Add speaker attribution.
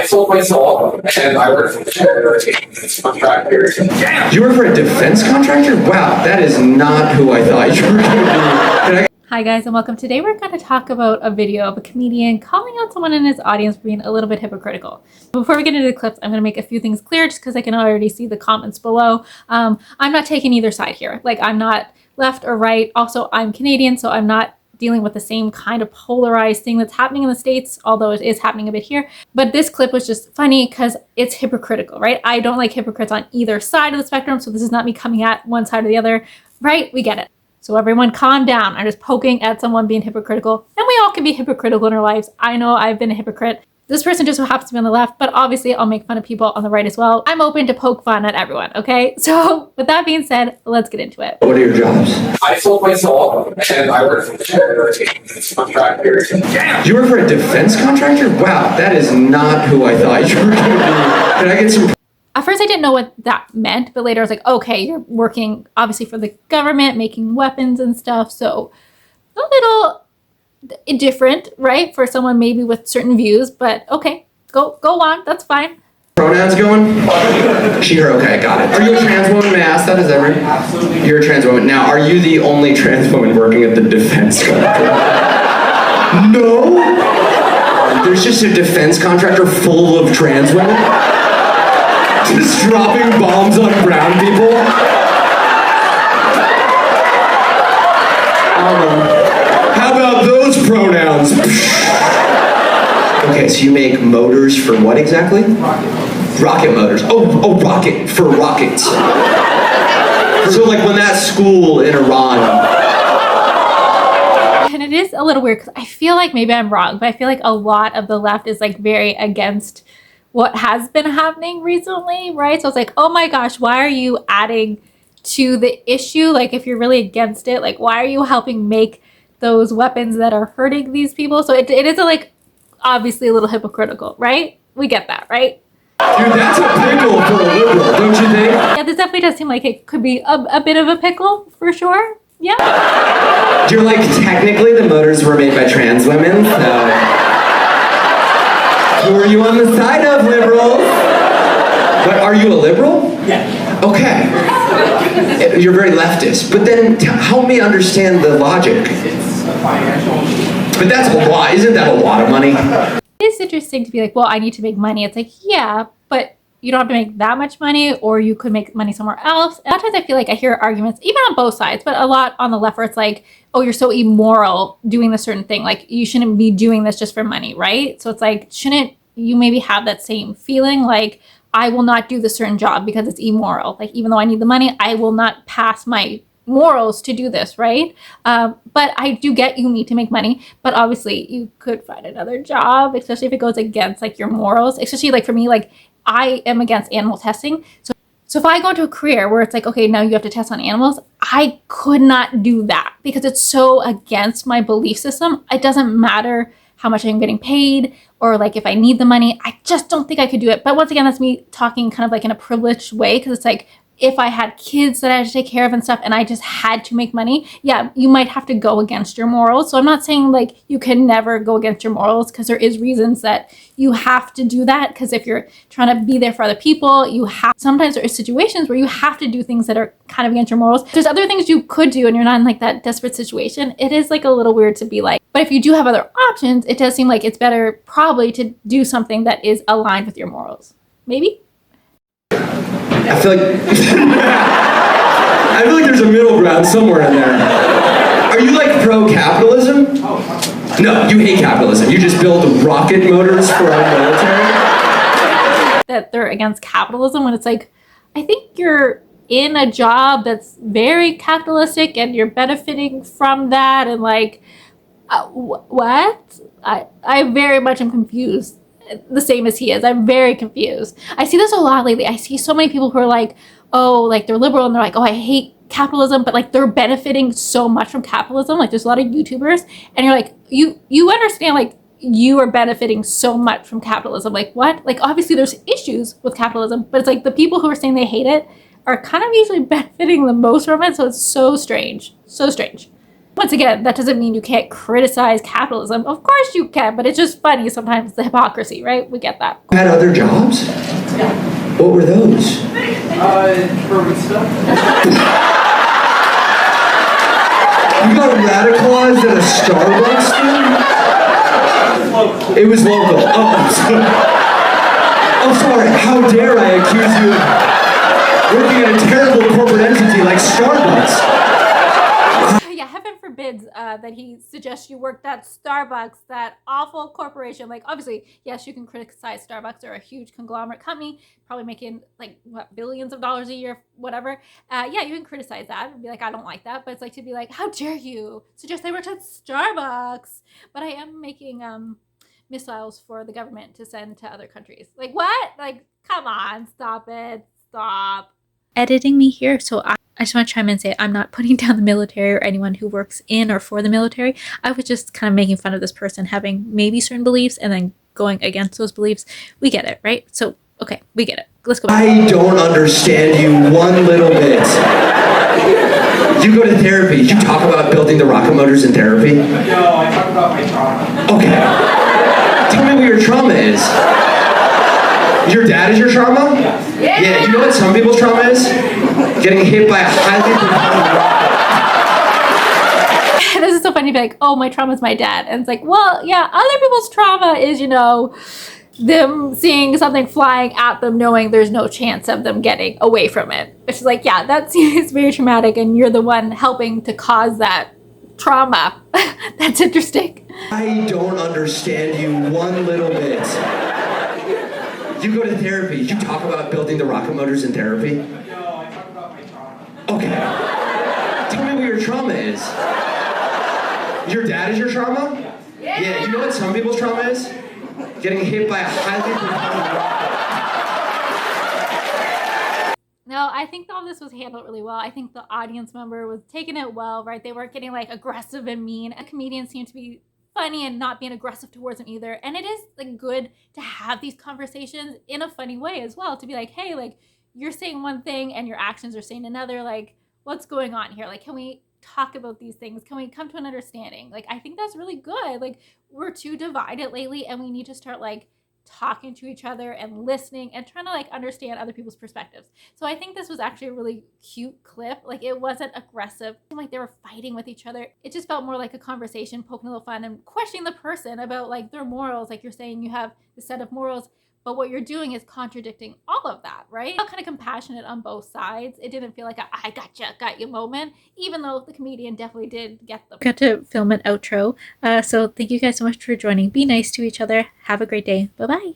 Speaker 1: I sold my soul, and I work for the contractor. Damn!
Speaker 2: You work for a defense contractor? Wow, that is not who I thought you were going to be.
Speaker 3: Hi guys and welcome. Today we're going to talk about a video of a comedian calling out someone in his audience for being a little bit hypocritical. Before we get into the clips, I'm going to make a few things clear just because I can already see the comments below. I'm not taking either side here. Like, I'm not left or right. Also, I'm Canadian, so I'm not dealing with the same kind of polarized thing that's happening in the States, although it is happening a bit here. But this clip was just funny because it's hypocritical, right? I don't like hypocrites on either side of the spectrum, so this is not me coming at one side or the other, right? We get it. So everyone calm down. I'm just poking at someone being hypocritical, and we all can be hypocritical in our lives. I know I've been a hypocrite. This person just so happens to be on the left, but obviously I'll make fun of people on the right as well. I'm open to poke fun at everyone, okay? So with that being said, let's get into it.
Speaker 2: What are your jobs?
Speaker 1: I sold my soul, and I work for the contractor. Damn!
Speaker 2: You work for a defense contractor? Wow, that is not who I thought you were going to be. Can I get some...
Speaker 3: At first I didn't know what that meant, but later I was like, okay, you're working obviously for the government, making weapons and stuff. So a little different, right? For someone maybe with certain views, but okay, go on, that's fine.
Speaker 2: Pronouns going? She, her, okay, got it. Are you a trans woman? May I ask that? Is that right?
Speaker 1: Absolutely.
Speaker 2: You're a trans woman. Now, are you the only trans woman working at the defense contractor? No? There's just a defense contractor full of trans women? Just dropping bombs on brown people? How about those pronouns? Okay, so you make motors for what exactly? Rocket motors. Oh, rocket, for rockets. So like when that school in Iran...
Speaker 3: And it is a little weird because I feel like maybe I'm wrong, but I feel like a lot of the left is like very against what has been happening recently, right? So it's like, oh my gosh, why are you adding to the issue? Like, if you're really against it, like, why are you helping make those weapons that are hurting these people? So it is like obviously a little hypocritical, right? We get that, right?
Speaker 2: Dude, that's a pickle for a liberal, don't you think?
Speaker 3: Yeah, this definitely does seem like it could be a bit of a pickle for sure. Yeah.
Speaker 2: You're like, technically the motors were made by trans women, so... Who are you on the side of, liberals? But are you a liberal?
Speaker 1: Yeah.
Speaker 2: Okay. You're very leftist. But then help me understand the logic.
Speaker 1: It's a financial...
Speaker 2: But that's a lot. Isn't that a lot of money?
Speaker 3: It's interesting to be like, well, I need to make money. It's like, yeah, but you don't have to make that much money, or you could make money somewhere else. And a lot of times I feel like I hear arguments, even on both sides, but a lot on the left where it's like, oh, you're so immoral doing this certain thing. Like, you shouldn't be doing this just for money, right? So it's like, shouldn't you maybe have that same feeling? Like, I will not do this certain job because it's immoral. Like, even though I need the money, I will not pass my morals to do this, right? But I do get you need to make money, but obviously you could find another job, especially if it goes against like your morals. Especially like for me, like, I am against animal testing. So if I go into a career where it's like, okay, now you have to test on animals, I could not do that because it's so against my belief system. It doesn't matter how much I'm getting paid or like if I need the money. I just don't think I could do it. But once again, that's me talking kind of like in a privileged way, because it's like, if I had kids that I had to take care of and stuff and I just had to make money, yeah, you might have to go against your morals. So I'm not saying like you can never go against your morals, because there is reasons that you have to do that. Because if you're trying to be there for other people, sometimes there are situations where you have to do things that are kind of against your morals. There's other things you could do and you're not in like that desperate situation. It is like a little weird to be like, but if you do have other options, it does seem like it's better probably to do something that is aligned with your morals. Maybe?
Speaker 2: I feel like there's a middle ground somewhere in there. Are you like pro-capitalism? No, you hate capitalism. You just build rocket motors for our military?
Speaker 3: That they're against capitalism when it's like, I think you're in a job that's very capitalistic and you're benefiting from that, and like, what? I very much am confused. The same as he is. I'm very confused. I see this a lot lately. I see so many people who are like, oh, like they're liberal and they're like, oh, I hate capitalism, but like they're benefiting so much from capitalism. Like, there's a lot of YouTubers and you're like, you understand, like, you are benefiting so much from capitalism. Like, what? Like, obviously there's issues with capitalism, but it's like the people who are saying they hate it are kind of usually benefiting the most from it. So it's so strange. So strange. Once again, that doesn't mean you can't criticize capitalism. Of course you can, but it's just funny sometimes, the hypocrisy, right? We get that.
Speaker 2: Had other jobs?
Speaker 1: Yeah.
Speaker 2: What were those?
Speaker 1: Urban stuff.
Speaker 2: You got radicalized at a Starbucks thing? It was local. Oh, I'm sorry. I'm sorry. How dare I accuse you of working at a terrible corporate entity like Starbucks?
Speaker 3: Yeah, heaven forbids that he suggests you work at Starbucks, that awful corporation. Like, obviously, yes, you can criticize Starbucks. They're a huge conglomerate company, probably making like what, billions of dollars a year, whatever. Yeah, you can criticize that and be like, I don't like that. But it's like to be like, how dare you suggest I worked at Starbucks? But I am making missiles for the government to send to other countries. Like, what? Like, come on, stop it, stop. Editing me here, so I just want to chime in and say I'm not putting down the military or anyone who works in or for the military. I was just kind of making fun of this person having maybe certain beliefs and then going against those beliefs. We get it, right? So, okay, we get it. Let's go back.
Speaker 2: I don't understand you one little bit. You go to therapy. You talk about building the rocket motors in therapy?
Speaker 1: No, I talk about my trauma.
Speaker 2: Okay. Tell me what your trauma is. Your dad is your trauma? Yeah, you know what some people's trauma is? Getting hit by a highly propellant rocket.
Speaker 3: This is so funny to be like, oh, my trauma is my dad. And it's like, well, yeah, other people's trauma is, you know, them seeing something flying at them, knowing there's no chance of them getting away from it. It's like, yeah, that seems very traumatic, and you're the one helping to cause that trauma. That's interesting.
Speaker 2: I don't understand you one little bit. You go to therapy. You talk about building the rocket motors in therapy?
Speaker 1: No, I talk about my trauma.
Speaker 2: Okay. Tell me what your trauma is. Your dad is your trauma? Yeah, you know what some people's trauma is? Getting hit by a highly propellant rocket.
Speaker 3: No, I think all this was handled really well. I think the audience member was taking it well, right? They weren't getting like aggressive and mean. And comedians seem to be funny and not being aggressive towards them either. And it is like good to have these conversations in a funny way as well, to be like, hey, like you're saying one thing and your actions are saying another. Like, what's going on here? Like, can we talk about these things? Can we come to an understanding? Like, I think that's really good. Like, we're too divided lately, and we need to start like talking to each other and listening and trying to like understand other people's perspectives. So I think this was actually a really cute clip. Like, it wasn't aggressive, like they were fighting with each other. It just felt more like a conversation, poking a little fun and questioning the person about like their morals. Like, you're saying you have this set of morals, but what you're doing is contradicting all of that, right? It felt kind of compassionate on both sides. It didn't feel like a I gotcha, got you moment, even though the comedian definitely did get them. Got to film an outro. So thank you guys so much for joining. Be nice to each other. Have a great day. Bye-bye.